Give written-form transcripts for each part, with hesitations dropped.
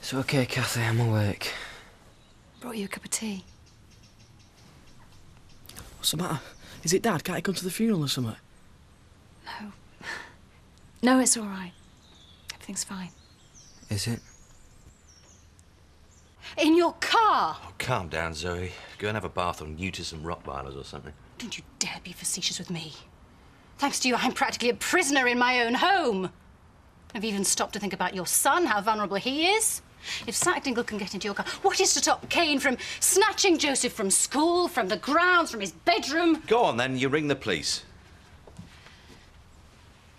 It's okay, Kathy, I'm awake. Brought you a cup of tea. What's the matter? Is it Dad? Can't he come to the funeral or something? No. No, it's all right. Everything's fine. Is it? In your car! Oh, calm down, Zoe. Go and have a bath on Newton Rottweilers or something. Don't you dare be facetious with me. Thanks to you, I'm practically a prisoner in my own home. I've even stopped to think about your son, how vulnerable he is. If Sack Dingle can get into your car, what is to stop Kane from snatching Joseph from school, from the grounds, from his bedroom? Go on, then. You ring the police.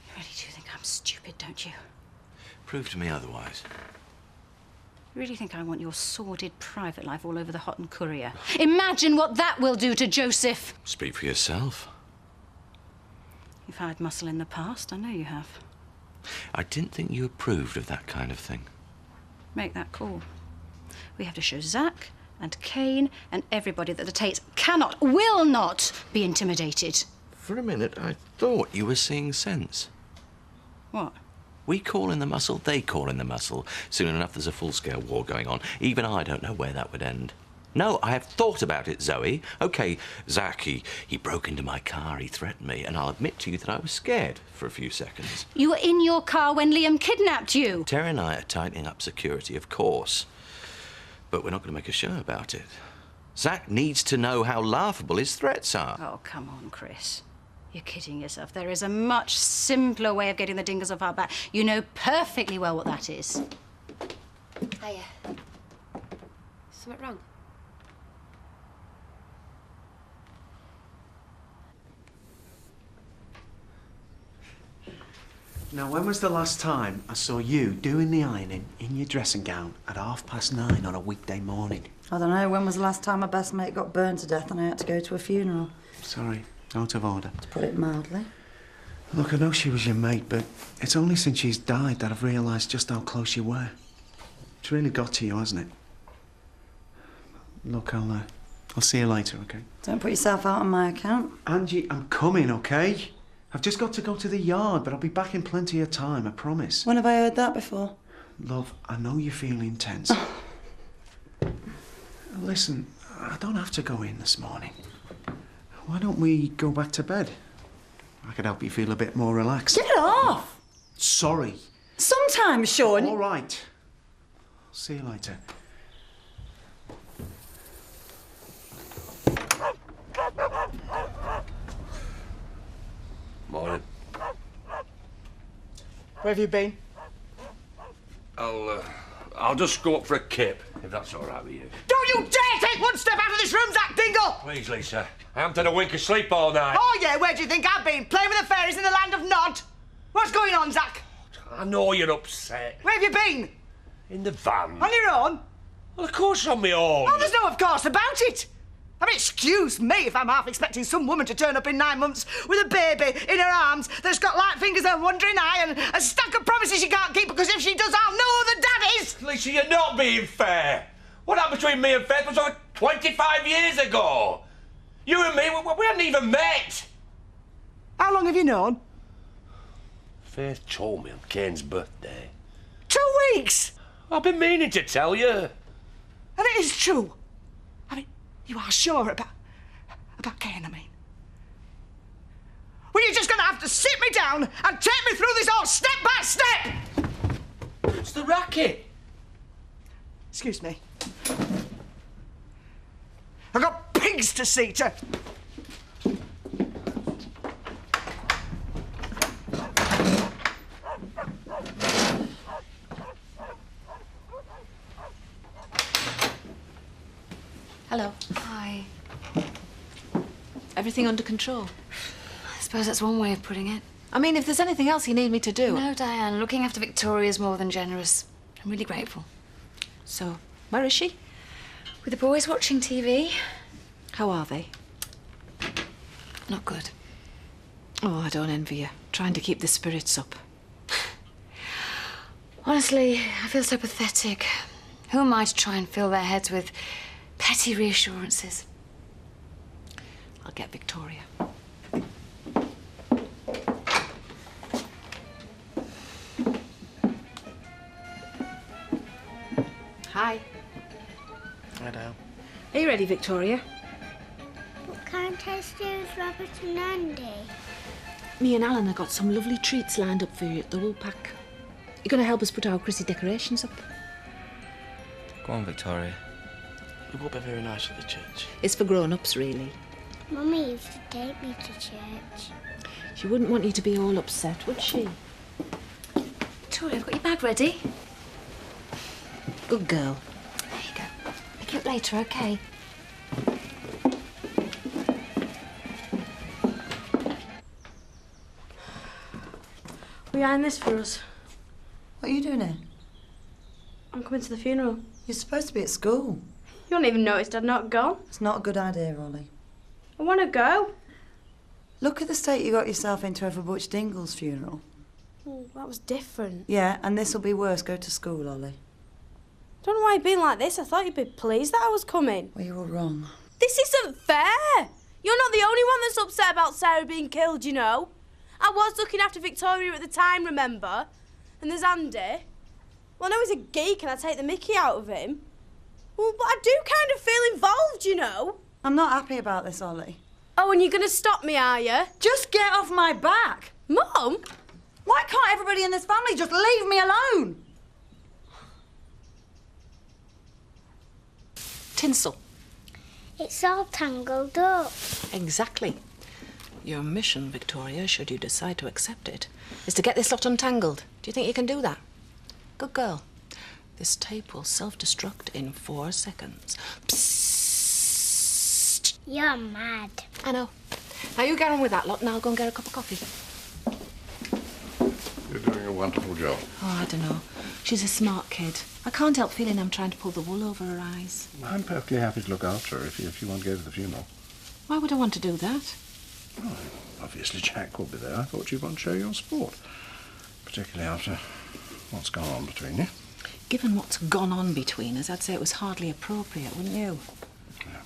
You really do think I'm stupid, don't you? Prove to me otherwise. You really think I want your sordid private life all over the Hot and Courier? Imagine what that will do to Joseph. Speak for yourself. You've hired muscle in the past, I know you have. I didn't think you approved of that kind of thing. Make that call. We have to show Zack and Kane and everybody that the Tates cannot, will not be intimidated. For a minute, I thought you were seeing sense. What? We call in the muscle, they call in the muscle. Soon enough, there's a full-scale war going on. Even I don't know where that would end. No, I have thought about it, Zoe. OK, Zack, he broke into my car, he threatened me, and I'll admit to you that I was scared for a few seconds. You were in your car when Liam kidnapped you. Terry and I are tightening up security, of course. But we're not going to make a show about it. Zack needs to know how laughable his threats are. Oh, come on, Chris. You're kidding yourself. There is a much simpler way of getting the dingoes off our back. You know perfectly well what that is. Hiya. Something wrong? Now, when was the last time I saw you doing the ironing in your dressing gown at 9:30 on a weekday morning? I don't know. When was the last time my best mate got burned to death and I had to go to a funeral? Sorry, out of order. To put it mildly. Look, I know she was your mate, but it's only since she's died that I've realised just how close you were. It's really got to you, hasn't it? Look, I'll see you later, OK? Don't put yourself out on my account. Angie, I'm coming, OK? I've just got to go to the yard, but I'll be back in plenty of time, I promise. When have I heard that before? Love, I know you feel intense. Listen, I don't have to go in this morning. Why don't we go back to bed? I could help you feel a bit more relaxed. Get off! Sorry. Sometimes, Sean. All right. See you later. Morning. Where have you been? I'll just go up for a kip, if that's all right with you. Don't you dare take one step out of this room, Zack Dingle! Please, Lisa. I haven't had a wink of sleep all night. Oh, yeah, where do you think I've been? Playing with the fairies in the land of Nod? What's going on, Zack? I know you're upset. Where have you been? In the van. On your own? Well, of course on my own. Oh, there's no of course about it. I mean, excuse me if I'm half expecting some woman to turn up in 9 months with a baby in her arms that's got light fingers and a wandering eye and a stack of promises she can't keep, because if she does, I'll know who the dad is! Lisa, you're not being fair. What happened between me and Faith was over 25 years ago. You and me, we hadn't even met. How long have you known? Faith told me on Kane's birthday. 2 weeks! I've been meaning to tell you. And it is true. I mean, you are sure about Kane, I mean. Well, you're just going to have to sit me down and take me through this all step by step! What's the racket? Excuse me. I've got pigs to see to. Hello. Hi. Everything under control? I suppose that's one way of putting it. I mean, if there's anything else you need me to do... No, Diane, looking after Victoria is more than generous. I'm really grateful. So, where is she? With the boys watching TV. How are they? Not good. Oh, I don't envy you. Trying to keep the spirits up. Honestly, I feel so pathetic. Who am I to try and fill their heads with petty reassurances? I'll get Victoria. Hi. Hello. Are you ready, Victoria? What can't I stay with Robert and Andy? Me and Alan have got some lovely treats lined up for you at the Woolpack. You're going to help us put our Chrissy decorations up. Go on, Victoria. It won't be very nice at the church. It's for grown-ups, really. Mummy used to take me to church. She wouldn't want you to be all upset, would she? Victoria, I've got your bag ready. Good girl. There you go. Pick it up later, OK? Will you iron this for us? What are you doing here? I'm coming to the funeral. You're supposed to be at school. You won't even notice I'd not gone. It's not a good idea, Ollie. I want to go. Look at the state you got yourself into over Butch Dingle's funeral. Oh, that was different. Yeah, and this'll be worse. Go to school, Ollie. Don't know why you've been like this. I thought you'd be pleased that I was coming. Well, you're all wrong. This isn't fair. You're not the only one that's upset about Sarah being killed, you know. I was looking after Victoria at the time, remember? And there's Andy. Well, I know he's a geek and I take the mickey out of him. Well, but I do kind of feel involved, you know. I'm not happy about this, Ollie. Oh, and you're going to stop me, are you? Just get off my back! Mum? Why can't everybody in this family just leave me alone? Tinsel. It's all tangled up. Exactly. Your mission, Victoria, should you decide to accept it, is to get this lot untangled. Do you think you can do that? Good girl. This tape will self-destruct in 4 seconds. Psst. You're mad. I know. Now you get on with that lot and I'll go and get a cup of coffee. You're doing a wonderful job. Oh, I don't know. She's a smart kid. I can't help feeling I'm trying to pull the wool over her eyes. I'm perfectly happy to look after her if you want to go to the funeral. Why would I want to do that? Well, obviously Jack will be there. I thought you'd want to show your support. Particularly after what's gone on between you. Given what's gone on between us, I'd say it was hardly appropriate, wouldn't you? Yeah,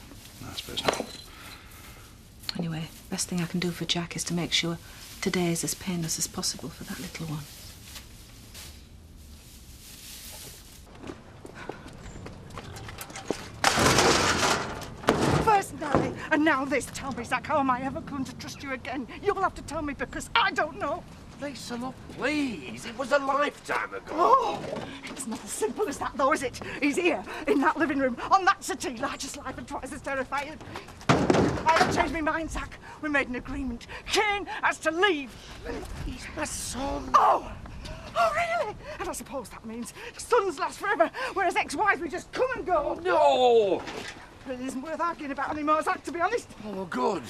I suppose not. Anyway, best thing I can do for Jack is to make sure today is as painless as possible for that little one. First Nellie, and now this. Tell me, Zach, how am I ever going to trust you again? You'll have to tell me because I don't know. Lisa, look, please. It was a lifetime ago. Oh, it's not as simple as that, though, is it? He's here, in that living room, on that settee, largest life and twice as terrifying. I haven't changed my mind, Zach. We made an agreement. Kane has to leave. He's my son. Oh, really? And I suppose that means sons last forever, whereas ex-wives, we just come and go. No. It isn't worth arguing about anymore, Zach, to be honest. Oh, good.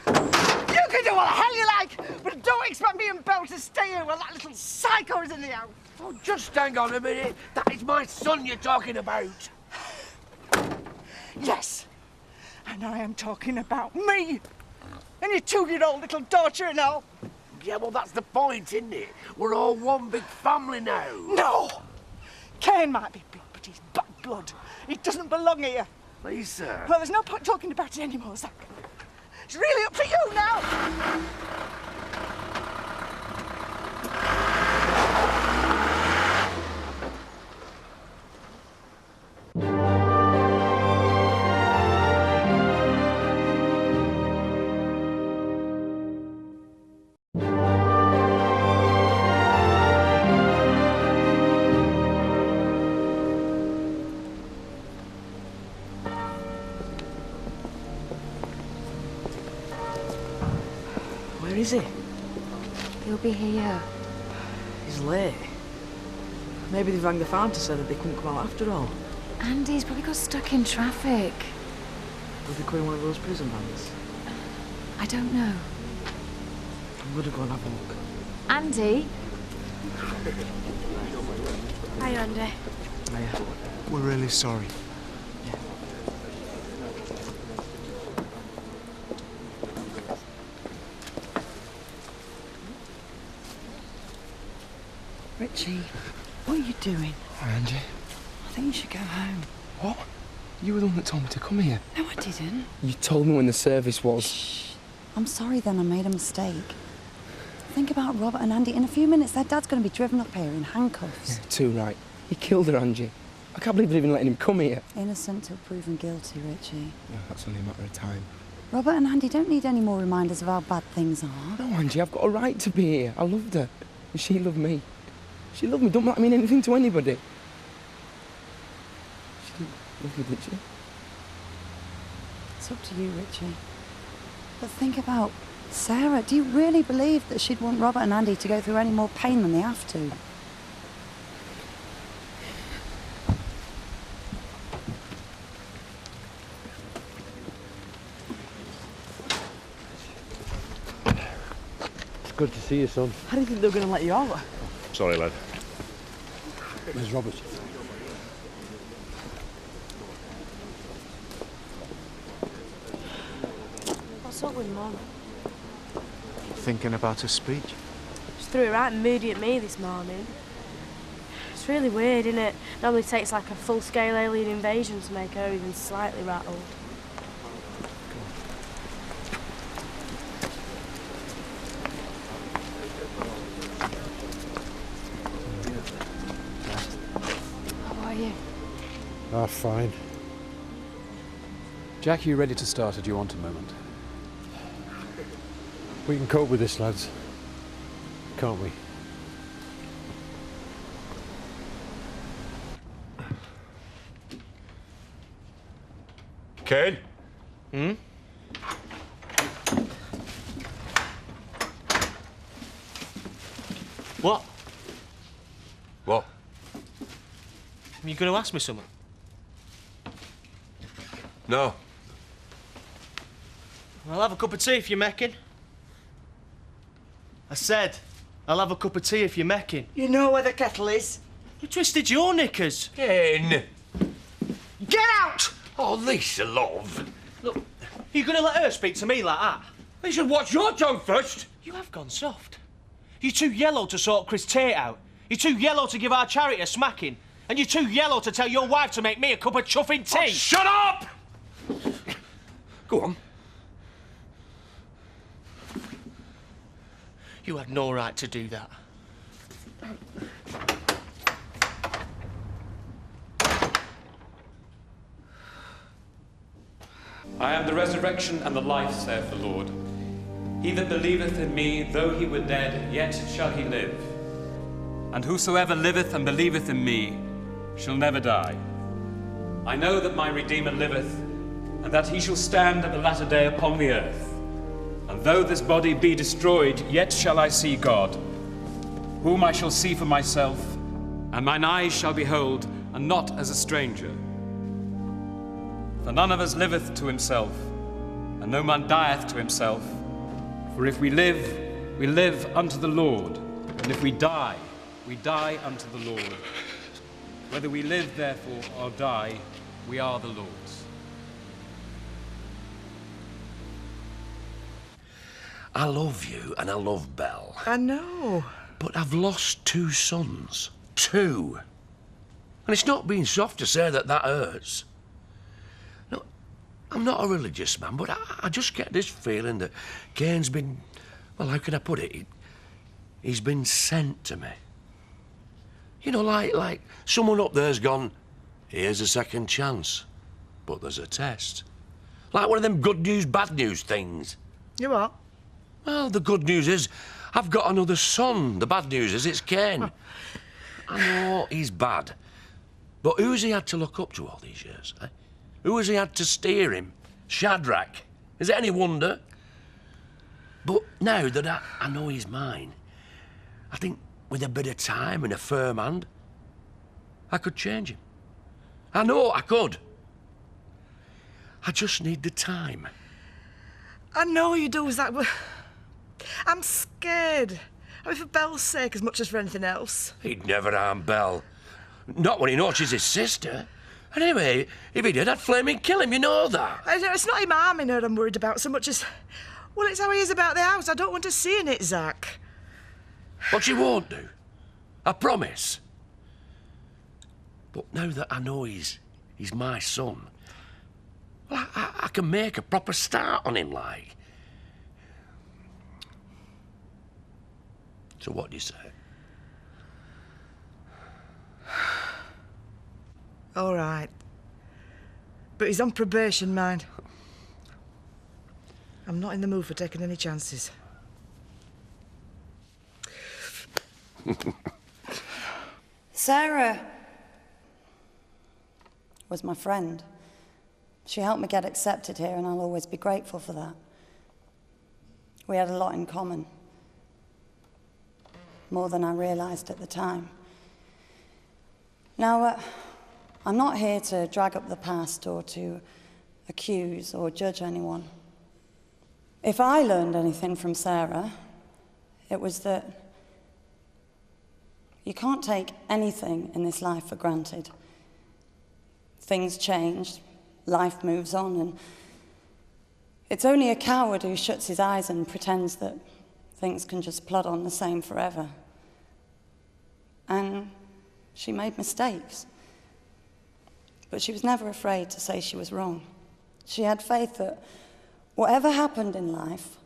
You can do what the hell you like, but don't expect me and Belle to stay here while that little psycho is in the house. Oh, just hang on a minute. That is my son you're talking about. Yes, and I am talking about me and your 2-year-old little daughter and all. Yeah, well, that's the point, isn't it? We're all one big family now. No! Kane might be blood, but he's bad blood. He doesn't belong here. Lisa. Well, there's no point talking about it anymore, Zach. It's really up to you now. Where is he? He'll be here. He's late. Maybe they rang the farm to say that they couldn't come out after all. Andy's probably got stuck in traffic. Will they call in one of those prison vans? I don't know. I'm gonna go and have a look. Andy? Hi, Andy. Hiya. We're really sorry. Richie, what are you doing? Angie. I think you should go home. What? You were the one that told me to come here. No, I didn't. You told me when the service was. Shh. I'm sorry then, I made a mistake. Think about Robert and Andy. In a few minutes, their dad's going to be driven up here in handcuffs. Yeah, too right. He killed her, Angie. I can't believe they're even letting him come here. Innocent till proven guilty, Richie. Yeah, that's only a matter of time. Robert and Andy don't need any more reminders of how bad things are. No, Angie, I've got a right to be here. I loved her. And she loved me. She loved me. Don't that mean anything to anybody? She didn't love me, did she? It's up to you, Richie. But think about Sarah. Do you really believe that she'd want Robert and Andy to go through any more pain than they have to? Good to see you, son. How do you think they were going to let you out? Sorry, lad. Where's Robert? What's up with Mum? Thinking about a speech? She threw it right moody at me this morning. It's really weird, isn't it? Normally takes like a full-scale alien invasion to make her even slightly rattled. How are you? Ah, fine. Jack, are you ready to start, or do you want a moment? We can cope with this, lads. Can't we? Kane? What? What? Are you going to ask me something? No. I'll have a cup of tea if you're making. I said, I'll have a cup of tea if you're making. You know where the kettle is? You twisted your knickers. Kane! Get out! Oh, Lisa, love. Look, are you going to let her speak to me like that? You should watch your tongue first. You have gone soft. You're too yellow to sort Chris Tate out. You're too yellow to give our charity a smacking. And you're too yellow to tell your wife to make me a cup of chuffing tea. Oh, shut up! Go on. You had no right to do that. I am the resurrection and the life, saith the Lord. He that believeth in me, though he were dead, yet shall he live. And whosoever liveth and believeth in me shall never die. I know that my Redeemer liveth, and that he shall stand at the latter day upon the earth. And though this body be destroyed, yet shall I see God, whom I shall see for myself, and mine eyes shall behold, and not as a stranger. For none of us liveth to himself, and no man dieth to himself. For if we live unto the Lord, and if we die unto the Lord. Whether we live, therefore, or die, we are the Lord's. I love you and I love Belle. I know. But I've lost 2 sons. 2. And it's not being soft to say that hurts. No, I'm not a religious man, but I just get this feeling that Kane's been... Well, how can I put it? He's been sent to me. You know, like someone up there's gone, here's a second chance, but there's a test. Like one of them good news, bad news things. You what? Well, the good news is I've got another son. The bad news is it's Ken. I know he's bad, but who's he had to look up to all these years, eh? Who has he had to steer him? Shadrach. Is it any wonder? But now that I know he's mine, I think with a bit of time and a firm hand, I could change him. I know I could. I just need the time. I know you do, Zach, but I'm scared. I mean, for Belle's sake as much as for anything else. He'd never harm Belle. Not when he knows she's his sister. And anyway, if he did, I'd flaming kill him, you know that. It's not him harming her I'm worried about so much as... Well, it's how he is about the house. I don't want to see in it, Zach. What she won't do. I promise. But now that I know he's my son, well, I can make a proper start on him, like. So what do you say? All right. But he's on probation, mind. I'm not in the mood for taking any chances. Sarah was my friend. She helped me get accepted here, and I'll always be grateful for that. We had a lot in common. More than I realised at the time. Now, I'm not here to drag up the past or to accuse or judge anyone. If I learned anything from Sarah, it was that you can't take anything in this life for granted. Things change, life moves on, and it's only a coward who shuts his eyes and pretends that things can just plod on the same forever. And she made mistakes. But she was never afraid to say she was wrong. She had faith that whatever happened in life,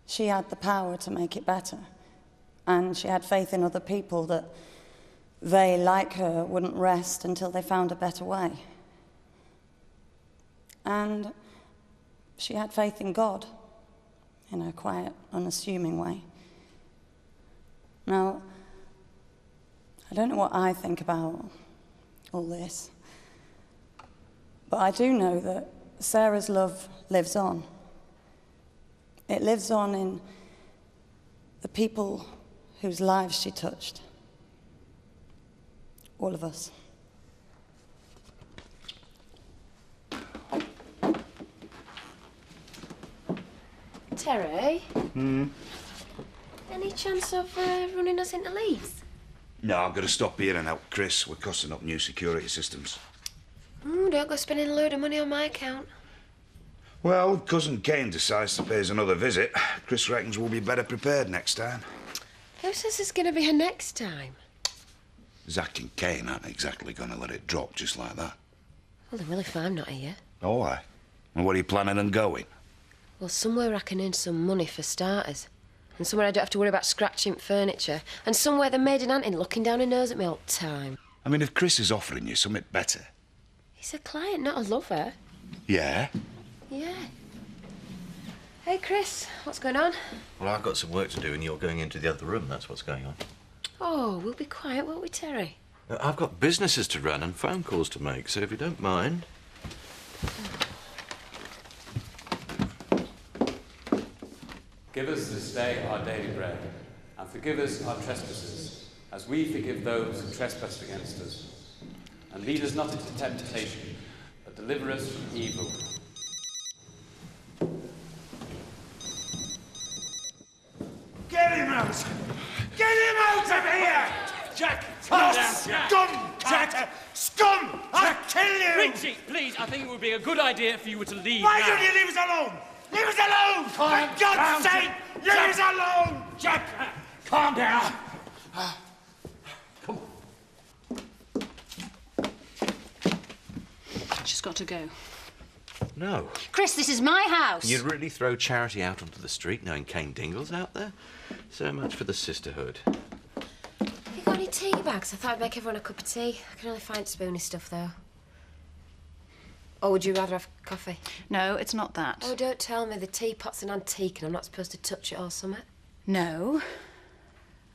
she had the power to make it better. And she had faith in other people that they, like her, wouldn't rest until they found a better way. And she had faith in God, in a quiet, unassuming way. Now, I don't know what I think about all this, but I do know that Sarah's love lives on. It lives on in the people whose lives she touched. All of us. Terry? Any chance of running us into Leeds? No, I've got to stop here and help Chris. We're costing up new security systems. Don't go spending a load of money on my account. Well, Cousin Kane decides to pay us another visit. Chris reckons we'll be better prepared next time. Who says it's going to be her next time? Zach and Kane aren't exactly going to let it drop just like that. Well, they will if I'm not here. Oh, aye. And where are you planning on going? Well, somewhere I can earn some money for starters. And somewhere I don't have to worry about scratching furniture. And somewhere the maid and auntie looking down her nose at me all the time. I mean, if Chris is offering you something better. He's a client, not a lover. Yeah? Yeah. Hey, Chris, what's going on? Well, I've got some work to do and you're going into the other room. That's what's going on. Oh, we'll be quiet, won't we, Terry? I've got businesses to run and phone calls to make, so if you don't mind... Give us this day our daily bread, and forgive us our trespasses, as we forgive those who trespass against us. And lead us not into temptation, but deliver us from evil. Get him out! Get him out of here! Jack! Scum! Jack! Scum! I'll kill you! Richie, please, I think it would be a good idea for you to leave Why now. don't you leave us alone? Leave us alone! For God's sake, leave us alone! Jack, calm down. She's got to go. No. Chris, this is my house. You'd really throw Charity out onto the street knowing Kane Dingle's out there? So much for the sisterhood. Have you got any tea bags? I thought I'd make everyone a cup of tea. I can only find spoony stuff, though. Or would you rather have coffee? No, it's not that. Oh, don't tell me the teapot's an antique and I'm not supposed to touch it or something. No.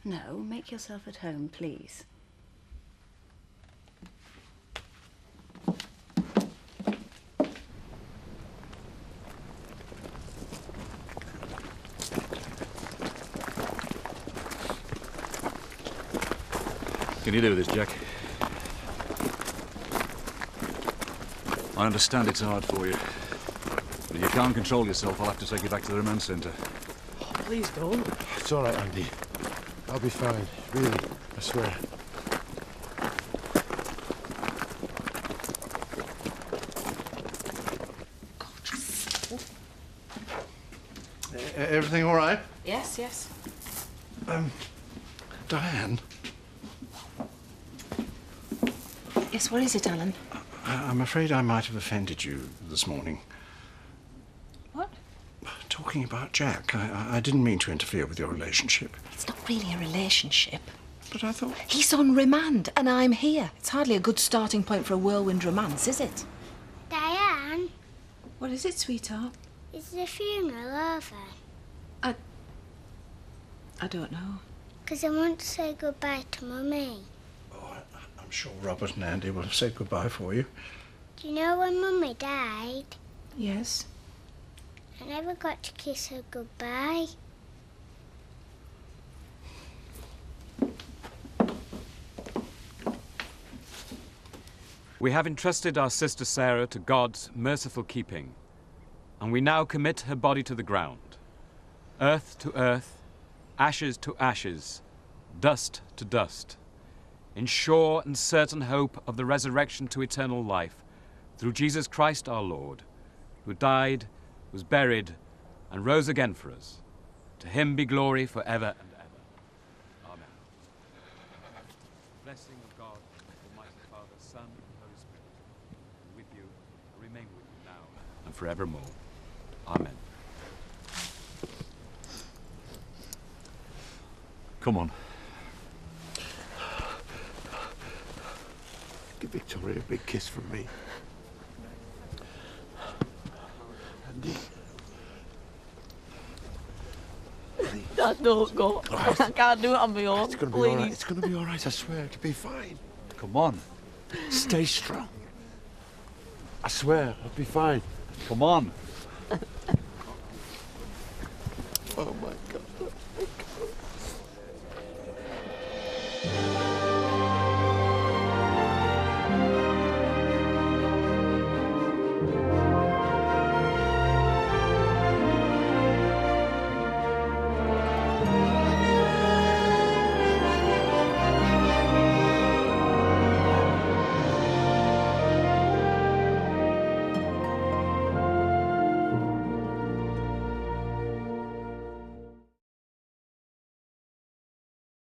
No, make yourself at home, please. Can you do this, Jack? I understand it's hard for you. But if you can't control yourself, I'll have to take you back to the remand centre. Oh, please don't. It's all right, Andy. I'll be fine. Really, I swear. Everything all right? Yes, yes. Diane? Yes, what is it, Alan? I'm afraid I might have offended you this morning. What? Talking about Jack, I didn't mean to interfere with your relationship. It's not really a relationship. But I thought... He's on remand, and I'm here. It's hardly a good starting point for a whirlwind romance, is it? Diane, What is it, sweetheart? is the funeral over? I don't know. Because I want to say goodbye to Mummy. I'm sure Robert and Andy will have said goodbye for you. Do you know when Mummy died? Yes. I never got to kiss her goodbye. We have entrusted our sister Sarah to God's merciful keeping, and we now commit her body to the ground. Earth to earth, ashes to ashes, dust to dust, in sure and certain hope of the resurrection to eternal life, through Jesus Christ our Lord, who died, was buried, and rose again for us. To him be glory forever and ever. Amen. Blessing of God, Almighty Father, Son, and Holy Spirit, be with you, and remain with you now and forevermore. Amen. Come on. Give Victoria a big kiss from me. Andy. Dad, don't go. Right. I can't do it on my own. It's gonna be all right. It's gonna be all right. I swear. It'll be fine. Come on. Stay strong. I swear. I'll be fine. Come on.